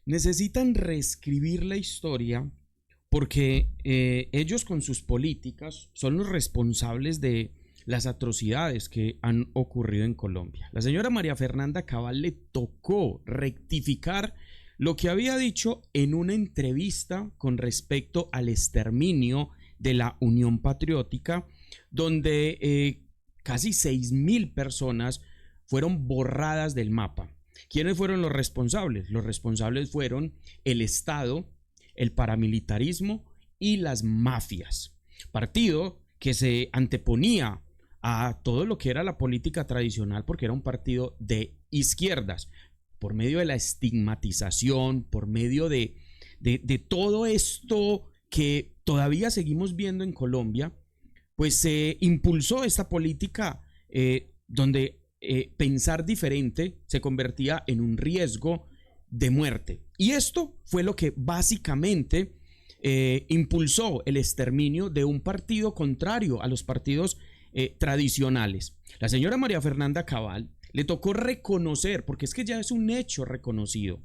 necesitan reescribir la historia porque ellos con sus políticas son los responsables de las atrocidades que han ocurrido en Colombia. La señora María Fernanda Cabal le tocó rectificar lo que había dicho en una entrevista con respecto al exterminio de la Unión Patriótica, donde casi 6.000 personas fueron borradas del mapa. ¿Quiénes fueron los responsables? Los responsables fueron el Estado, el paramilitarismo y las mafias. Partido que se anteponía a todo lo que era la política tradicional porque era un partido de izquierdas, por medio de la estigmatización, por medio de todo esto que todavía seguimos viendo en Colombia, pues se impulsó esta política donde pensar diferente se convertía en un riesgo de muerte. Y esto fue lo que básicamente impulsó el exterminio de un partido contrario a los partidos tradicionales. La señora María Fernanda Cabal le tocó reconocer, porque es que ya es un hecho reconocido,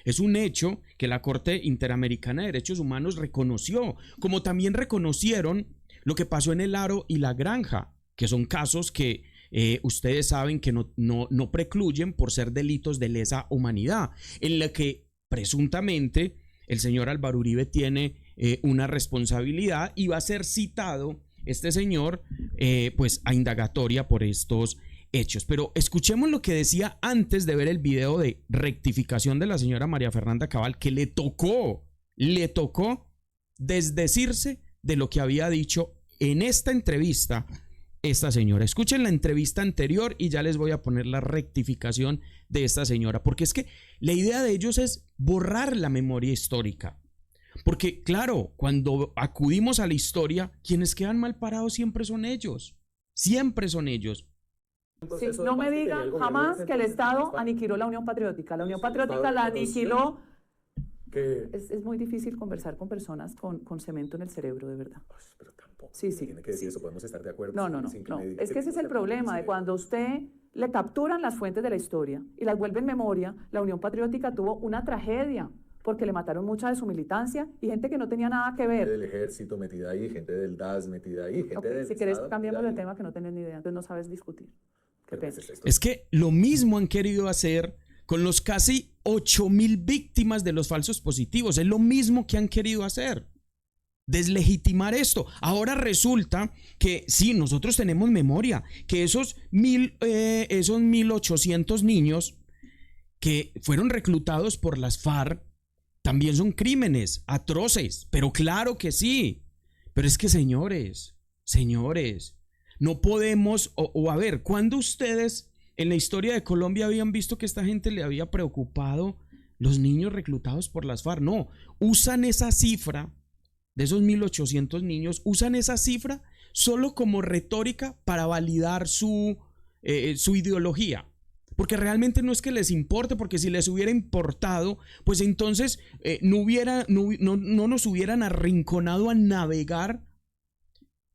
es un hecho que la Corte Interamericana de Derechos Humanos reconoció, como también reconocieron lo que pasó en El Aro y La Granja, que son casos que ustedes saben que no precluyen por ser delitos de lesa humanidad, en la que presuntamente el señor Álvaro Uribe tiene una responsabilidad y va a ser citado este señor pues a indagatoria por estos hechos. Pero escuchemos lo que decía antes de ver el video de rectificación de la señora María Fernanda Cabal, que le tocó desdecirse de lo que había dicho en esta entrevista esta señora. Escuchen la entrevista anterior y ya les voy a poner la rectificación de esta señora, porque es que la idea de ellos es borrar la memoria histórica. Porque claro, cuando acudimos a la historia, quienes quedan mal parados siempre son ellos. Siempre son ellos. Sí, no me digan jamás que el Estado aniquiló la Unión Patriótica. La Unión Patriótica la aniquiló. Es muy difícil conversar con personas con cemento en el cerebro, de verdad. Pero tampoco sí. tiene que decir eso, podemos estar de acuerdo. No. Es que ese es el problema de cuando usted le capturan las fuentes de la historia y las vuelve en memoria. La Unión Patriótica tuvo una tragedia porque le mataron mucha de su militancia y gente que no tenía nada que ver. Gente del ejército metida ahí, gente del DAS metida ahí, gente del si querés Estado, cambiamos de tema que no tenés ni idea, entonces no sabes discutir. Qué pena. Es que lo mismo han querido hacer con los casi 8.000 víctimas de los falsos positivos. Es lo mismo que han querido hacer. Deslegitimar esto. Ahora resulta que sí, nosotros tenemos memoria, que esos 1.800 niños que fueron reclutados por las FARC también son crímenes atroces. Pero claro que sí. Pero es que señores, no podemos, a ver, ¿cuándo ustedes en la historia de Colombia habían visto que esta gente le había preocupado los niños reclutados por las FARC? No, usan esa cifra de esos 1.800 niños, usan esa cifra solo como retórica para validar su ideología. Porque realmente no es que les importe, porque si les hubiera importado, pues entonces no nos hubieran arrinconado a navegar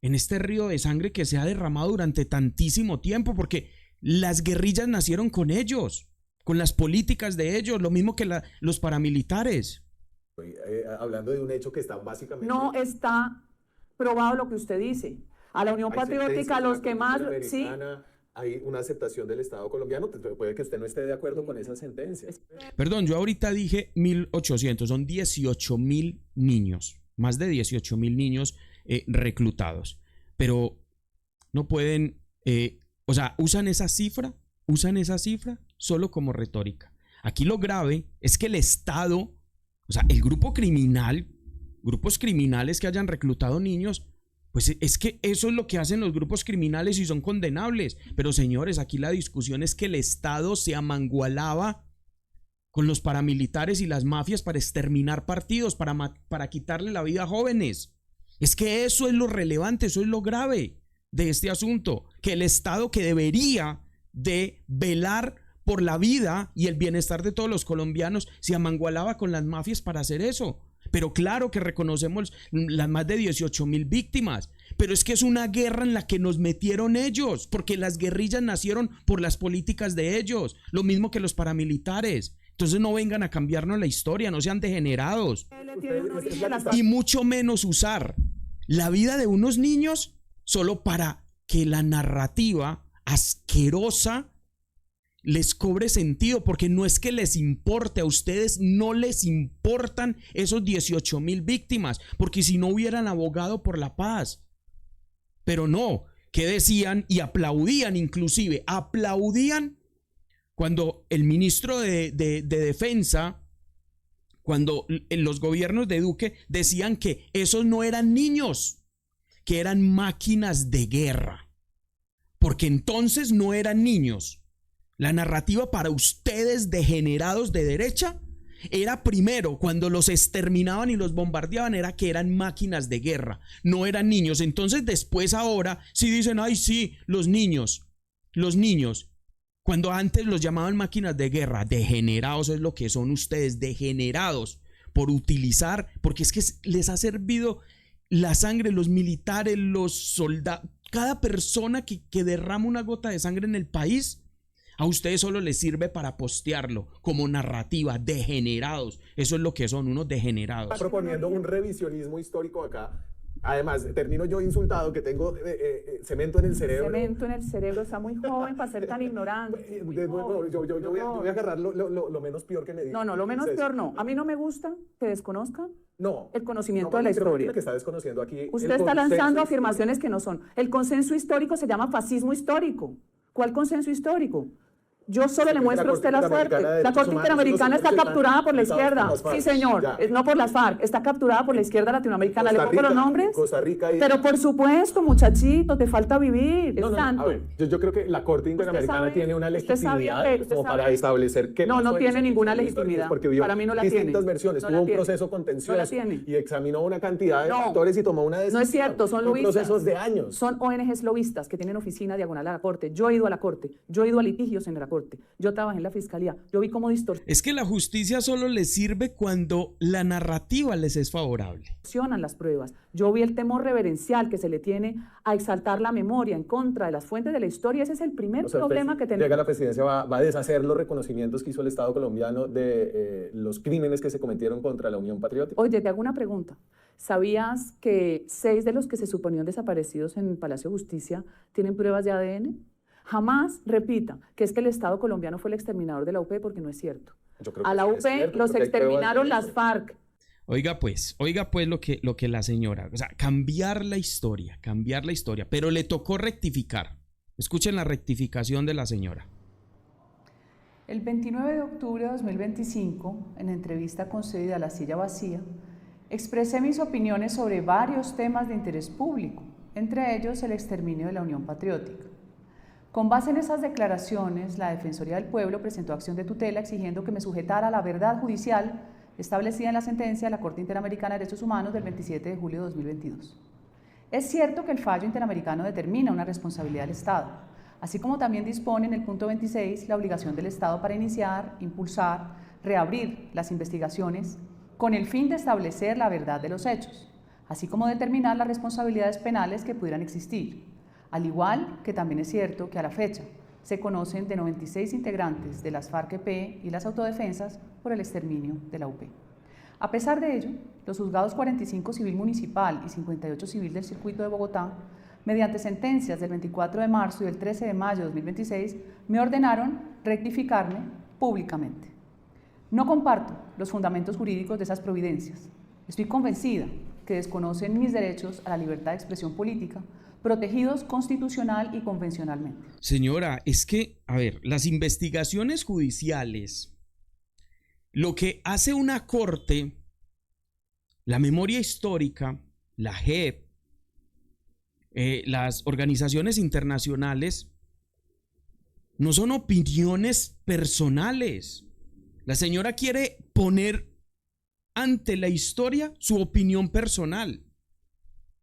en este río de sangre que se ha derramado durante tantísimo tiempo, porque las guerrillas nacieron con ellos, con las políticas de ellos, lo mismo que los paramilitares. Estoy hablando de un hecho que está básicamente... No está probado lo que usted dice. A la Unión Patriótica, los que más... Sí. Hay una aceptación del Estado colombiano, puede que usted no esté de acuerdo con esa sentencia. Perdón, yo ahorita dije 1.800, son 18.000 niños, más de 18.000 niños reclutados, pero no pueden, usan esa cifra solo como retórica. Aquí lo grave es que el Estado, el grupos criminales que hayan reclutado niños, pues es que eso es lo que hacen los grupos criminales y son condenables. Pero señores, aquí la discusión es que el Estado se amangualaba con los paramilitares y las mafias para exterminar partidos, para quitarle la vida a jóvenes. Es que eso es lo relevante, eso es lo grave de este asunto, que el Estado, que debería de velar por la vida y el bienestar de todos los colombianos, se amangualaba con las mafias para hacer eso. Pero claro que reconocemos las más de 18.000 víctimas, pero es que es una guerra en la que nos metieron ellos, porque las guerrillas nacieron por las políticas de ellos, lo mismo que los paramilitares. Entonces no vengan a cambiarnos la historia, no sean degenerados. Y mucho menos usar la vida de unos niños solo para que la narrativa asquerosa les cobre sentido, porque no es que les importe, a ustedes no les importan esos 18,000 víctimas, porque si no hubieran abogado por la paz. Pero no, ¿qué decían? Y aplaudían, inclusive, aplaudían cuando el ministro de Defensa, cuando en los gobiernos de Duque decían que esos no eran niños, que eran máquinas de guerra, porque entonces no eran niños. La narrativa para ustedes degenerados de derecha era primero, cuando los exterminaban y los bombardeaban, era que eran máquinas de guerra, no eran niños. Entonces después ahora sí dicen, ay sí, los niños, cuando antes los llamaban máquinas de guerra. Degenerados es lo que son ustedes, degenerados por utilizar, porque es que les ha servido la sangre, los militares, los soldados, cada persona que derrama una gota de sangre en el país. A ustedes solo les sirve para postearlo como narrativa. Degenerados. Eso es lo que son, unos degenerados. Está proponiendo un revisionismo histórico acá. Además, termino yo insultado que tengo cemento en el cerebro. Cemento en el cerebro, está muy joven para ser tan ignorante. Yo voy a agarrar lo menos peor que me diga. No, lo menos peor no. A mí no me gusta que desconozcan no, el conocimiento de la historia. Que está desconociendo aquí. Usted está lanzando afirmaciones que no son. El consenso histórico se llama fascismo histórico. ¿Cuál consenso histórico? Yo solo le muestro a usted la suerte. La Corte Interamericana está capturada por la izquierda. Sí, señor. No por las FARC. Está capturada por la izquierda latinoamericana. ¿Le pongo los nombres? Costa Rica y... Pero por supuesto, muchachito, te falta vivir. Es tanto. A ver, yo creo que la Corte Interamericana tiene una legitimidad como para establecer que... No tiene ninguna legitimidad. Para mí no la tiene. Distintas versiones. Tuvo un proceso contencioso y examinó una cantidad de factores y tomó una decisión. No es cierto, son lobistas. Procesos de años. Son ONGs lobistas que tienen oficina diagonal a la Corte. Yo he ido a la Corte. Yo he ido a litigios en la Corte. Yo trabajé en la Fiscalía. Yo vi cómo Es que la justicia solo les sirve cuando la narrativa les es favorable. Distorsionan las pruebas. Yo vi el temor reverencial que se le tiene a exaltar la memoria en contra de las fuentes de la historia. Ese es el primer problema que tenemos. Llega la presidencia, va a deshacer los reconocimientos que hizo el Estado colombiano de los crímenes que se cometieron contra la Unión Patriótica. Oye, te hago una pregunta. ¿Sabías que 6 de los que se suponían desaparecidos en el Palacio de Justicia tienen pruebas de ADN? Jamás repita que es que el Estado colombiano fue el exterminador de la UP, porque no es cierto. A la UP los exterminaron las FARC. Oiga pues lo que la señora, o sea, cambiar la historia, pero le tocó rectificar. Escuchen la rectificación de la señora. El 29 de octubre de 2025, en entrevista concedida a La Silla Vacía, expresé mis opiniones sobre varios temas de interés público, entre ellos el exterminio de la Unión Patriótica. Con base en esas declaraciones, la Defensoría del Pueblo presentó acción de tutela exigiendo que me sujetara a la verdad judicial establecida en la sentencia de la Corte Interamericana de Derechos Humanos del 27 de julio de 2022. Es cierto que el fallo interamericano determina una responsabilidad del Estado, así como también dispone en el punto 26 la obligación del Estado para iniciar, impulsar, reabrir las investigaciones con el fin de establecer la verdad de los hechos, así como determinar las responsabilidades penales que pudieran existir. Al igual que también es cierto que a la fecha se conocen de 96 integrantes de las FARC-EP y las autodefensas por el exterminio de la UP. A pesar de ello, los juzgados 45 Civil Municipal y 58 Civil del Circuito de Bogotá, mediante sentencias del 24 de marzo y del 13 de mayo de 2026, me ordenaron rectificarme públicamente. No comparto los fundamentos jurídicos de esas providencias. Estoy convencida que desconocen mis derechos a la libertad de expresión política, protegidos constitucional y convencionalmente. Señora, es que, a ver, las investigaciones judiciales, lo que hace una corte, la memoria histórica, la JEP, las organizaciones internacionales, no son opiniones personales. La señora quiere poner ante la historia su opinión personal.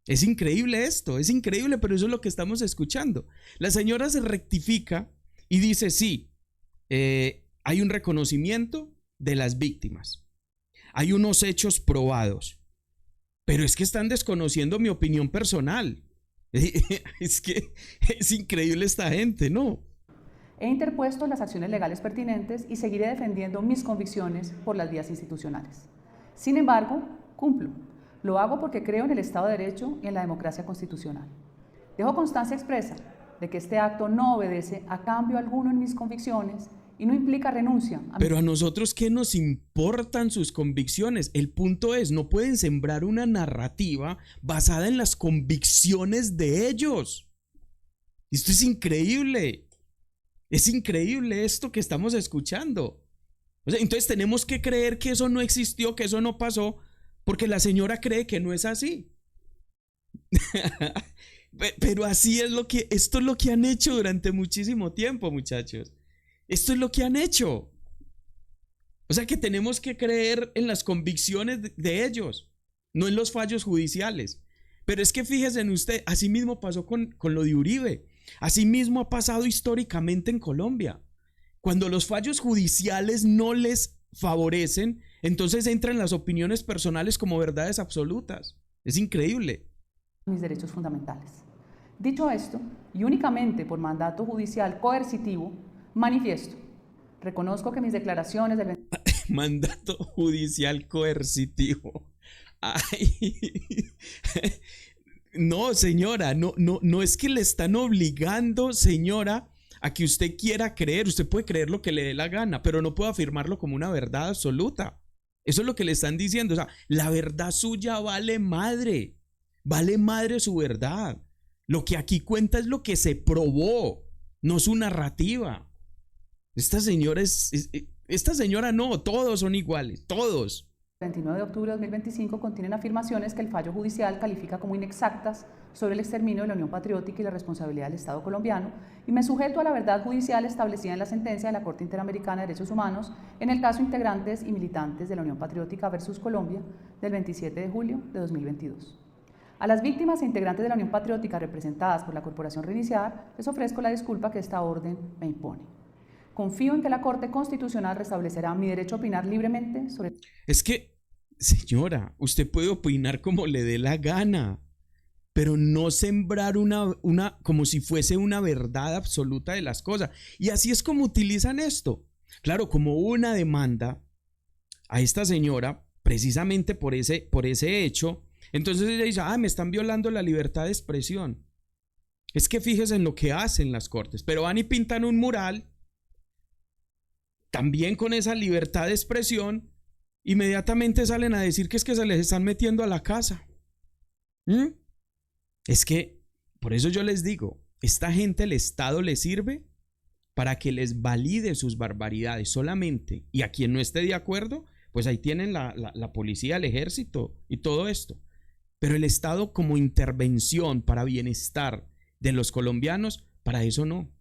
Es increíble esto, es increíble, pero eso es lo que estamos escuchando. La señora se rectifica y dice, sí, hay un reconocimiento de las víctimas, hay unos hechos probados, pero es que están desconociendo mi opinión personal. Es que es increíble esta gente, ¿no? He interpuesto las acciones legales pertinentes y seguiré defendiendo mis convicciones por las vías institucionales. Sin embargo, cumplo. Lo hago porque creo en el Estado de Derecho y en la democracia constitucional. Dejo constancia expresa de que este acto no obedece a cambio alguno en mis convicciones y no implica renuncia a Pero a nosotros, ¿qué nos importan sus convicciones? El punto es, no pueden sembrar una narrativa basada en las convicciones de ellos. Esto es increíble. Es increíble esto que estamos escuchando. O sea, entonces tenemos que creer que eso no existió, que eso no pasó, porque la señora cree que no es así. Pero así es esto es lo que han hecho durante muchísimo tiempo, muchachos. Esto es lo que han hecho. O sea que tenemos que creer en las convicciones de ellos, no en los fallos judiciales. Pero es que fíjese en usted, así mismo pasó con lo de Uribe. Así mismo ha pasado históricamente en Colombia. Cuando los fallos judiciales no les favorecen, entonces entran las opiniones personales como verdades absolutas. Es increíble. mis derechos fundamentales. Dicho esto, y únicamente por mandato judicial coercitivo, manifiesto. Reconozco que mis declaraciones del Mandato judicial coercitivo. Ay. No, señora, no es que le están obligando, señora, a que usted quiera creer. Usted puede creer lo que le dé la gana, pero no puede afirmarlo como una verdad absoluta. Eso es lo que le están diciendo. O sea, la verdad suya vale madre. Vale madre su verdad. Lo que aquí cuenta es lo que se probó, no su narrativa. Esta señora no, todos son iguales, todos. 29 de octubre de 2025 contienen afirmaciones que el fallo judicial califica como inexactas sobre el exterminio de la Unión Patriótica y la responsabilidad del Estado colombiano, y me sujeto a la verdad judicial establecida en la sentencia de la Corte Interamericana de Derechos Humanos en el caso integrantes y militantes de la Unión Patriótica versus Colombia del 27 de julio de 2022. A las víctimas e integrantes de la Unión Patriótica representadas por la Corporación Reiniciar, les ofrezco la disculpa que esta orden me impone. Confío en que la Corte Constitucional restablecerá mi derecho a opinar libremente sobre... Es que, señora, usted puede opinar como le dé la gana, pero no sembrar como si fuese una verdad absoluta de las cosas. Y así es como utilizan esto. Claro, como una demanda a esta señora, precisamente por ese hecho, entonces ella dice, me están violando la libertad de expresión. Es que fíjese en lo que hacen las cortes, pero van y pintan un mural, también con esa libertad de expresión, inmediatamente salen a decir que es que se les están metiendo a la casa. Es que, por eso yo les digo, esta gente, el Estado les sirve para que les valide sus barbaridades solamente, y a quien no esté de acuerdo, pues ahí tienen la policía, el ejército y todo esto. Pero el Estado como intervención para bienestar de los colombianos, para eso no.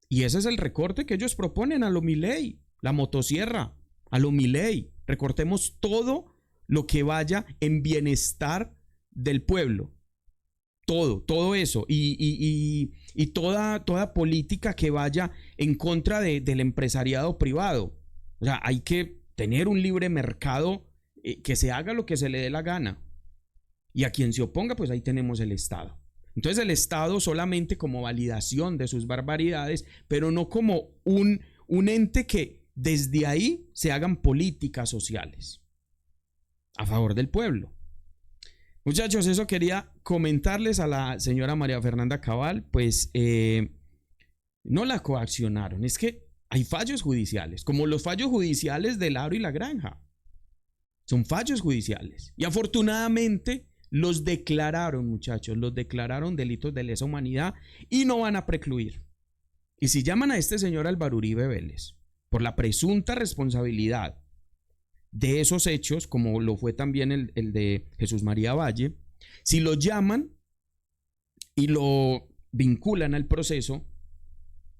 Y ese es el recorte que ellos proponen a lo Milei, la motosierra, a lo Milei. Recortemos todo lo que vaya en bienestar del pueblo. Todo eso. Y toda política que vaya en contra del empresariado privado. O sea, hay que tener un libre mercado, que se haga lo que se le dé la gana. Y a quien se oponga, pues ahí tenemos el Estado. Entonces el Estado solamente como validación de sus barbaridades, pero no como un ente que desde ahí se hagan políticas sociales a favor del pueblo. Muchachos, eso quería comentarles a la señora María Fernanda Cabal, pues no la coaccionaron. Es que hay fallos judiciales, como los fallos judiciales del Aro y la Granja. Son fallos judiciales. Y afortunadamente los declararon, muchachos, los declararon delitos de lesa humanidad y no van a precluir. Y si llaman a este señor Álvaro Uribe Vélez por la presunta responsabilidad de esos hechos, como lo fue también el de Jesús María Valle, si lo llaman y lo vinculan al proceso,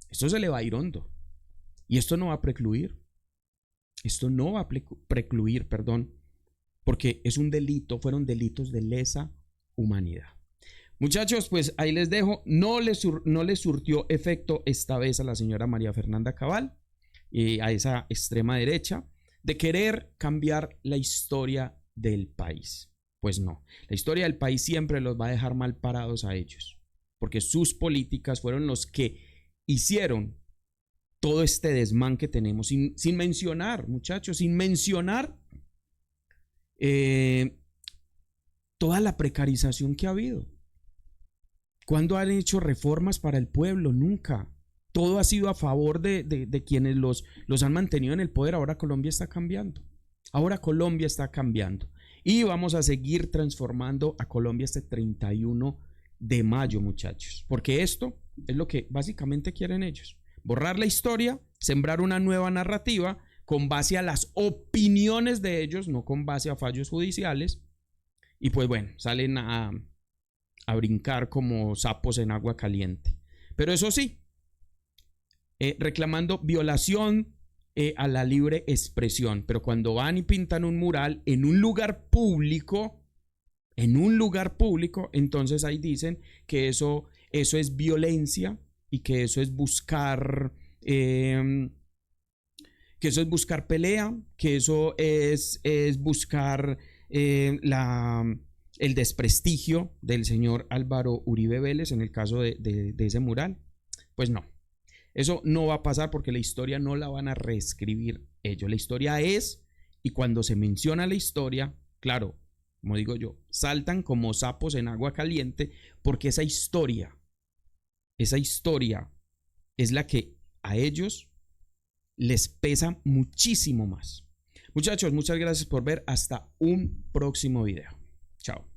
esto se le va a ir hondo. Y esto no va a precluir. Esto no va a precluir, perdón, porque es un delito, fueron delitos de lesa humanidad. Muchachos, pues ahí les dejo. No les surtió efecto esta vez a la señora María Fernanda Cabal, a esa extrema derecha, de querer cambiar la historia del país. Pues no, la historia del país siempre los va a dejar mal parados a ellos, porque sus políticas fueron los que hicieron todo este desmán que tenemos, sin mencionar, muchachos, sin mencionar toda la precarización que ha habido. ¿Cuándo han hecho reformas para el pueblo? Nunca. Todo ha sido a favor de quienes los han mantenido en el poder. Ahora Colombia está cambiando. Ahora Colombia está cambiando. Y vamos a seguir transformando a Colombia este 31 de mayo, muchachos. Porque esto es lo que básicamente quieren ellos. Borrar la historia, sembrar una nueva narrativa con base a las opiniones de ellos, no con base a fallos judiciales. Y pues bueno, salen a brincar como sapos en agua caliente. Pero eso sí, reclamando violación a la libre expresión. Pero cuando van y pintan un mural en un lugar público, entonces ahí dicen que eso es violencia y que eso es buscar pelea, que eso es buscar el desprestigio del señor Álvaro Uribe Vélez en el caso de ese mural. Pues no, eso no va a pasar porque la historia no la van a reescribir ellos. La historia es, y cuando se menciona la historia, claro, como digo yo, saltan como sapos en agua caliente porque esa historia es la que a ellos les pesa muchísimo más. Muchachos, muchas gracias por ver. Hasta un próximo video. Chao.